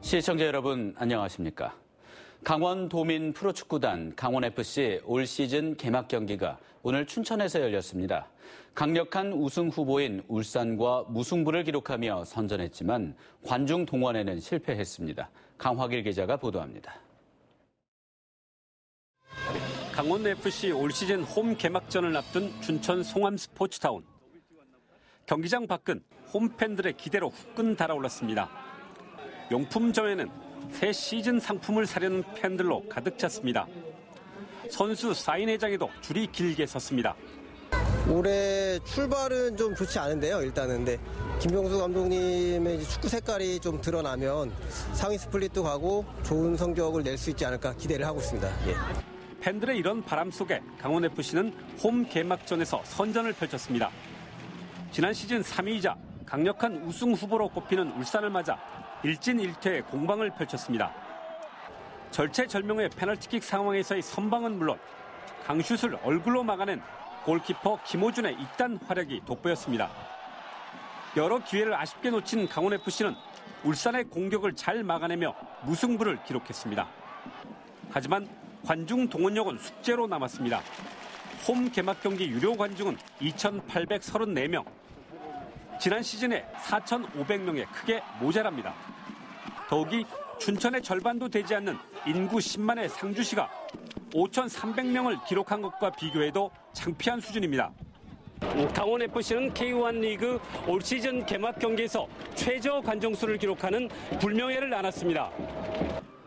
시청자 여러분 안녕하십니까? 강원 도민 프로축구단 강원FC 올 시즌 개막 경기가 오늘 춘천에서 열렸습니다. 강력한 우승 후보인 울산과 무승부를 기록하며 선전했지만 관중 동원에는 실패했습니다. 강화길 기자가 보도합니다. 강원FC 올 시즌 홈 개막전을 앞둔 춘천 송암 스포츠타운. 경기장 밖은 홈팬들의 기대로 후끈 달아올랐습니다. 용품점에는 새 시즌 상품을 사려는 팬들로 가득 찼습니다. 선수 사인회장에도 줄이 길게 섰습니다. 올해 출발은 좀 좋지 않은데요, 일단은. 근데 김병수 감독님의 축구 색깔이 좀 드러나면 상위 스플릿도 가고 좋은 성적을 낼 수 있지 않을까 기대를 하고 있습니다. 예. 팬들의 이런 바람 속에 강원FC는 홈 개막전에서 선전을 펼쳤습니다. 지난 시즌 3위이자 강력한 우승 후보로 꼽히는 울산을 맞아 일진 일퇴의 공방을 펼쳤습니다. 절체절명의 페널티킥 상황에서의 선방은 물론 강슛을 얼굴로 막아낸 골키퍼 김호준의 이딴 활약이 돋보였습니다. 여러 기회를 아쉽게 놓친 강원FC는 울산의 공격을 잘 막아내며 무승부를 기록했습니다. 하지만 관중 동원력은 숙제로 남았습니다. 홈 개막 경기 유료 관중은 2,834명. 지난 시즌에 4,500명에 크게 모자랍니다. 더욱이 춘천의 절반도 되지 않는 인구 10만의 상주시가 5,300명을 기록한 것과 비교해도 창피한 수준입니다. 강원FC는 K1 리그 올 시즌 개막 경기에서 최저 관중수를 기록하는 불명예를 안았습니다.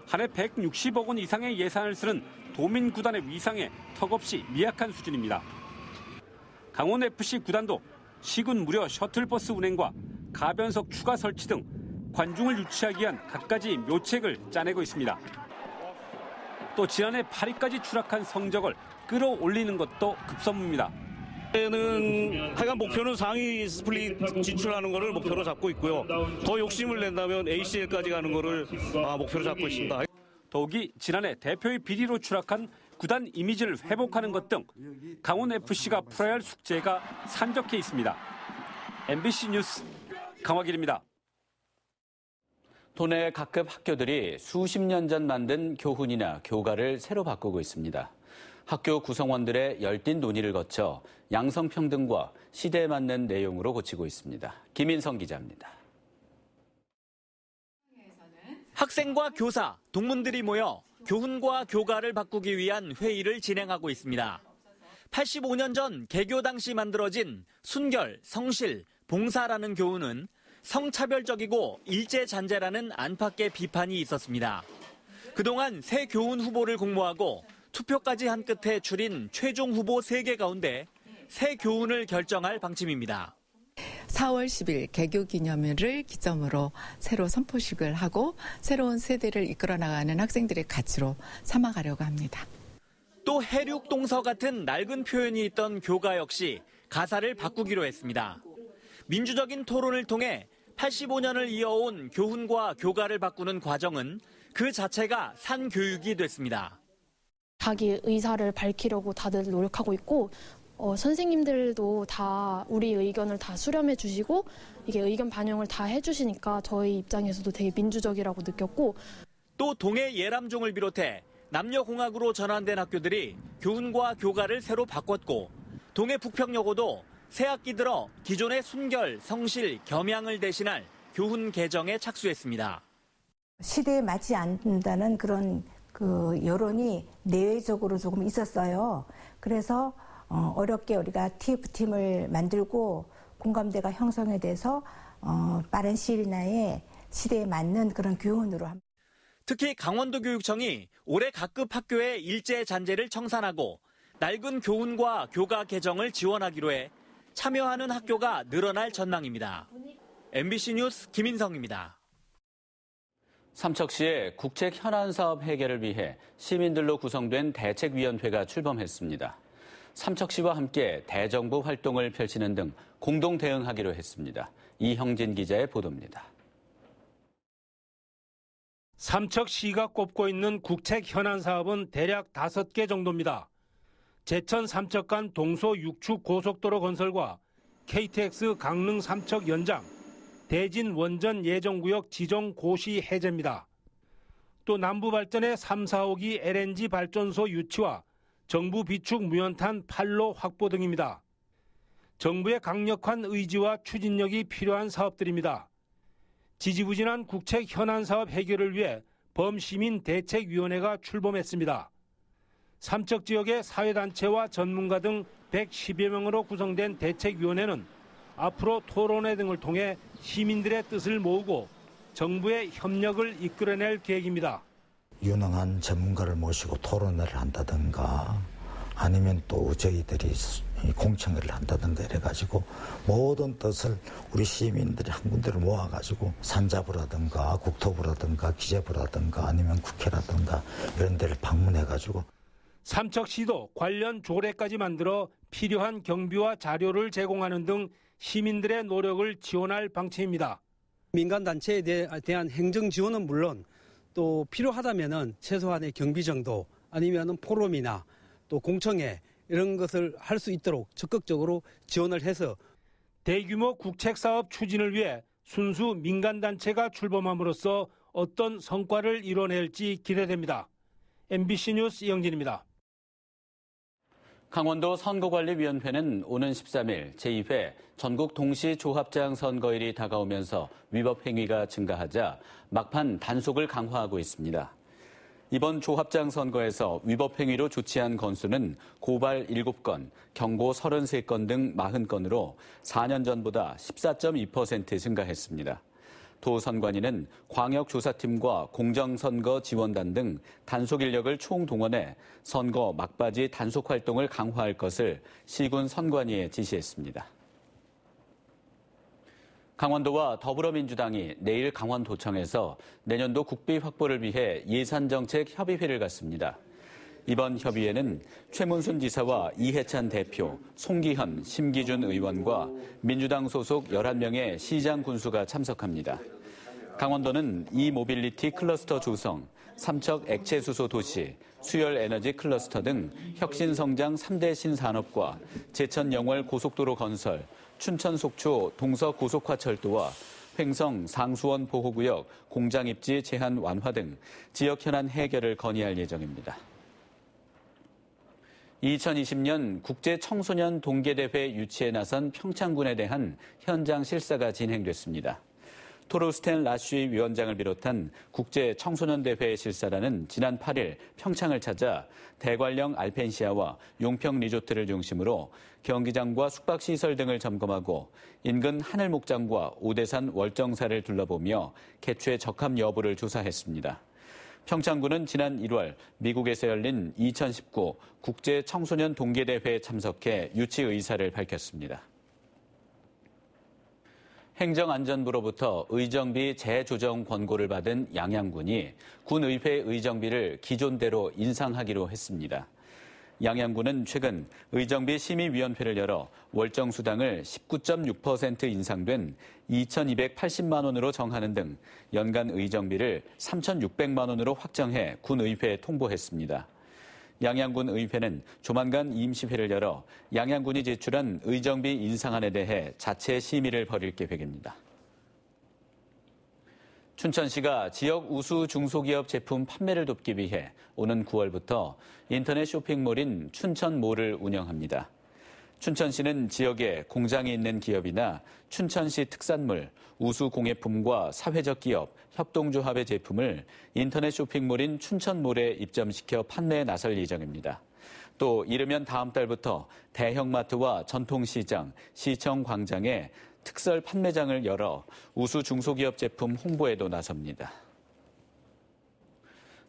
한 해 160억 원 이상의 예산을 쓰는 도민 구단의 위상에 턱없이 미약한 수준입니다. 강원FC 구단도 시군 무료 셔틀버스 운행과 가변석 추가 설치 등 관중을 유치하기 위한 갖가지 묘책을 짜내고 있습니다. 또 지난해 8위까지 추락한 성적을 끌어올리는 것도 급선무입니다. 는 하여간 목표는 상위 스플릿 진출하는 것을 목표로 잡고 있고요. 더 욕심을 낸다면 ACL까지 가는 것을 목표로 잡고 있습니다. 더욱이 지난해 대표의 비리로 추락한 구단 이미지를 회복하는 것 등 강원FC가 풀어야 할 숙제가 산적해 있습니다. MBC 뉴스 강화길입니다. 도내 각급 학교들이 수십 년 전 만든 교훈이나 교가를 새로 바꾸고 있습니다. 학교 구성원들의 열띤 논의를 거쳐 양성평등과 시대에 맞는 내용으로 고치고 있습니다. 김인성 기자입니다. 학생과 교사, 동문들이 모여 교훈과 교가를 바꾸기 위한 회의를 진행하고 있습니다. 85년 전 개교 당시 만들어진 순결, 성실, 봉사라는 교훈은 성차별적이고 일제잔재라는 안팎의 비판이 있었습니다. 그동안 새 교훈 후보를 공모하고 투표까지 한 끝에 추린 최종 후보 3개 가운데 새 교훈을 결정할 방침입니다. 4월 10일 개교 기념일을 기점으로 새로 선포식을 하고 새로운 세대를 이끌어 나가는 학생들의 가치로 삼아가려고 합니다. 또 해륙 동서 같은 낡은 표현이 있던 교가 역시 가사를 바꾸기로 했습니다. 민주적인 토론을 통해 85년을 이어온 교훈과 교가를 바꾸는 과정은 그 자체가 산교육이 됐습니다. 자기 의사를 밝히려고 다들 노력하고 있고 선생님들도 다 우리 의견을 다 수렴해 주시고 이게 의견 반영을 다 해주시니까 저희 입장에서도 되게 민주적이라고 느꼈고 또 동해 예람종을 비롯해 남녀공학으로 전환된 학교들이 교훈과 교가를 새로 바꿨고 동해 북평여고도 새 학기 들어 기존의 순결, 성실, 겸양을 대신할 교훈 개정에 착수했습니다. 시대에 맞지 않는다는 그런 여론이 내외적으로 조금 있었어요. 그래서 어렵게 우리가 TF팀을 만들고 공감대가 형성이 돼서 빠른 시일 내에 시대에 맞는 그런 교훈으로 합니다. 특히 강원도 교육청이 올해 각급 학교의 일제 잔재를 청산하고 낡은 교훈과 교가 개정을 지원하기로 해 참여하는 학교가 늘어날 전망입니다. MBC 뉴스 김인성입니다. 삼척시의 국책 현안 사업 해결을 위해 시민들로 구성된 대책위원회가 출범했습니다. 삼척시와 함께 대정부 활동을 펼치는 등 공동 대응하기로 했습니다. 이형진 기자의 보도입니다. 삼척시가 꼽고 있는 국책 현안 사업은 대략 5개 정도입니다. 제천 삼척 간 동서 6축 고속도로 건설과 KTX 강릉 삼척 연장, 대진 원전 예정구역 지정 고시 해제입니다. 또 남부발전의 3, 4호기 LNG 발전소 유치와 정부 비축 무연탄 판로 확보 등입니다. 정부의 강력한 의지와 추진력이 필요한 사업들입니다. 지지부진한 국책 현안 사업 해결을 위해 범시민대책위원회가 출범했습니다. 삼척 지역의 사회단체와 전문가 등 110여 명으로 구성된 대책위원회는 앞으로 토론회 등을 통해 시민들의 뜻을 모으고 정부의 협력을 이끌어낼 계획입니다. 유능한 전문가를 모시고 토론회를 한다든가 아니면 또 저희들이 공청회를 한다든가 이래가지고 모든 뜻을 우리 시민들이 한 군데로 모아가지고 산자부라든가 국토부라든가 기재부라든가 아니면 국회라든가 이런 데를 방문해가지고 삼척시도 관련 조례까지 만들어 필요한 경비와 자료를 제공하는 등 시민들의 노력을 지원할 방침입니다. 민간단체에 대한 행정 지원은 물론 또 필요하다면은 최소한의 경비 정도 아니면은 포럼이나 또 공청회 이런 것을 할 수 있도록 적극적으로 지원을 해서 대규모 국책사업 추진을 위해 순수 민간단체가 출범함으로써 어떤 성과를 이뤄낼지 기대됩니다. MBC 뉴스 이영진입니다. 강원도 선거관리위원회는 오는 13일 제2회 전국 동시조합장 선거일이 다가오면서 위법 행위가 증가하자 막판 단속을 강화하고 있습니다. 이번 조합장 선거에서 위법 행위로 조치한 건수는 고발 7건, 경고 33건 등 40건으로 4년 전보다 14.2% 증가했습니다. 도 선관위는 광역조사팀과 공정선거지원단 등 단속 인력을 총동원해 선거 막바지 단속 활동을 강화할 것을 시군 선관위에 지시했습니다. 강원도와 더불어민주당이 내일 강원도청에서 내년도 국비 확보를 위해 예산정책 협의회를 갖습니다. 이번 협의회는 최문순 지사와 이해찬 대표, 송기현, 심기준 의원과 민주당 소속 11명의 시장 군수가 참석합니다. 강원도는 이모빌리티 클러스터 조성, 삼척 액체수소 도시, 수열 에너지 클러스터 등 혁신성장 3대 신산업과 제천 영월 고속도로 건설, 춘천 속초 동서 고속화철도와 횡성 상수원 보호구역 공장 입지 제한 완화 등 지역 현안 해결을 건의할 예정입니다. 2020년 국제청소년 동계대회 유치에 나선 평창군에 대한 현장 실사가 진행됐습니다. 토르스텐 라쉬 위원장을 비롯한 국제청소년대회 실사단은 지난 8일 평창을 찾아 대관령 알펜시아와 용평 리조트를 중심으로 경기장과 숙박시설 등을 점검하고 인근 하늘목장과 오대산 월정사를 둘러보며 개최 적합 여부를 조사했습니다. 평창군은 지난 1월 미국에서 열린 2019 국제청소년 동계대회에 참석해 유치 의사를 밝혔습니다. 행정안전부로부터 의정비 재조정 권고를 받은 양양군이 군의회 의정비를 기존대로 인상하기로 했습니다. 양양군은 최근 의정비 심의위원회를 열어 월정수당을 19.6% 인상된 2,280만 원으로 정하는 등 연간 의정비를 3,600만 원으로 확정해 군의회에 통보했습니다. 양양군 의회는 조만간 임시회를 열어 양양군이 제출한 의정비 인상안에 대해 자체 심의를 벌일 계획입니다. 춘천시가 지역 우수 중소기업 제품 판매를 돕기 위해 오는 9월부터 인터넷 쇼핑몰인 춘천몰을 운영합니다. 춘천시는 지역에 공장이 있는 기업이나 춘천시 특산물, 우수 공예품과 사회적 기업, 협동조합의 제품을 인터넷 쇼핑몰인 춘천몰에 입점시켜 판매에 나설 예정입니다. 또 이르면 다음 달부터 대형마트와 전통시장, 시청 광장에 특설 판매장을 열어 우수 중소기업 제품 홍보에도 나섭니다.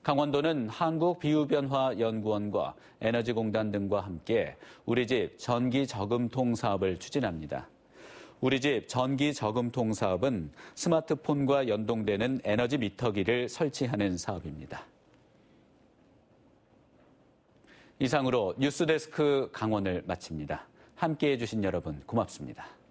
강원도는 한국기후변화연구원과 에너지공단 등과 함께 우리집 전기저금통 사업을 추진합니다. 우리집 전기저금통 사업은 스마트폰과 연동되는 에너지 미터기를 설치하는 사업입니다. 이상으로 뉴스데스크 강원을 마칩니다. 함께해 주신 여러분 고맙습니다.